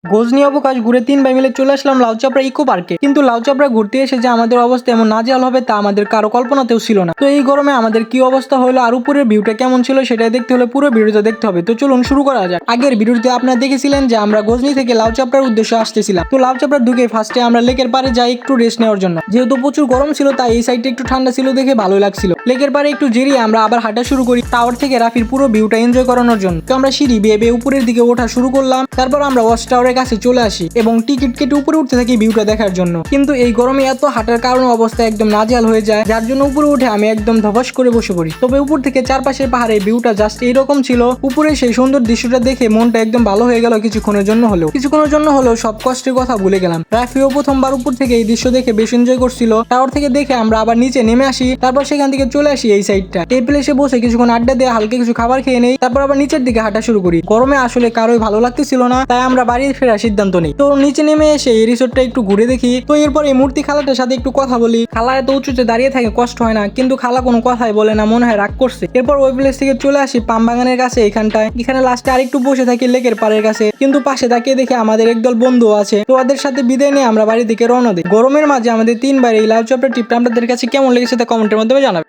গজনী অবকাশ ঘুরে 3 ভাই মিলে চলে আসলাম লাউচাপড়া ইকো পার্কে। কিন্তু লাউচাপড়া ঘুরতে এসে যে আমাদের অবস্থা এমন নাজেহাল হবে তা আমাদের কারো কল্পনাতেও ছিল না। তো এই গরমে আমাদের কি অবস্থা হলো আর উপরের ভিউটা কেমন ছিল সেটাই দেখতে হলে পুরো ভিডিওটা দেখতে হবে। তো চলুন শুরু করা যাক। আগের ভিডিওতে আপনারা দেখেছিলেন যে আমরা গজনী থেকে লাউচাপড়ার উদ্দেশ্যে আসতেছিলাম। তো লাউচাপড়া ঢুকে ফার্স্টে আমরা লেকের পাড়ে যাই একটু রেস্ট নেওয়ার জন্য, যেহেতু প্রচুর গরম ছিল তাই এই সাইডটা একটু ঠান্ডা ছিল দেখে ভালোই লাগছিল। লেকের পাড়ে একটু জিরিয়ে আমরা আবার হাঁটা শুরু করি টাওয়ার থেকে রাফির পুরো ভিউটা এনজয় করানোর জন্য। তো আমরা সিঁড়ি বেয়ে বেয়ে উপরের দিকে ওঠা শুরু করলাম। তারপর আমরা ওয়াচ টাওয়ারের কাছে চলে আসি এবং টিকিট কেটে উপরে উঠতে থাকি ভিউটা দেখার জন্য। কিন্তু এই গরমে এত হাঁটার কারণে অবস্থা একদম নাজেহাল হয়ে যায়, যার জন্য উপরে উঠে আমি একদম ধপাস করে বসে পড়ি। তবে উপর থেকে চারপাশের পাহাড়ের ভিউটা জাস্ট এইরকম ছিল। উপরে সেই সুন্দর দৃশ্যটা দেখে মনটা একদম ভালো হয়ে গেল কিছুক্ষণের জন্য হলেও সব কষ্টের কথা ভুলে গেলাম। রাফিও প্রথমবার উপর থেকে এই দৃশ্য দেখে বেশ এনজয় করছিল। টাওয়ার থেকে দেখে আমরা আবার নিচে নেমে আসি, তারপর সেখান থেকে চলে আসি এই সাইডটা। এই প্লেসে বসে কিছুক্ষণ আড্ডা দিয়ে হালকা কিছু খাবার খেয়ে নেই, তারপর আবার নিচের দিকে হাঁটা শুরু করি। গরমে আসলে কারোই ভালো লাগতেছিল না, তাই আমরা বাড়ি ফেরার সিদ্ধান্ত নিই। তো নিচে নেমে এসে এই রিসোর্টটা একটু ঘুরে দেখি। তো এরপর এই মূর্তি খালাটার সাথে একটু কথা বলি। খালা এত উঁচুতে দাঁড়িয়ে থাকে কষ্ট হয় না, কিন্তু খালা কোনো কথাই বলে না, মনে হয় রাগ করছে। এরপর ওই প্লেস থেকে চলে আসি পাম বাগানের কাছে। এখানে লাস্টে আরেকটু বসে থাকি লেকের পাড়ের কাছে, কিন্তু পাশে তাকিয়ে দেখে আমাদের একদল বন্ধু আছে। তো ওদের সাথে বিদায় নিয়ে আমরা বাড়ির দিকে রওনা দিই। গরমের মাঝে আমাদের 3 বার এই লাউচাপড়া ট্রিপটা আপনাদের কাছে কেমন লেগেছে তা কমেন্টের মাধ্যমে জানাবেন।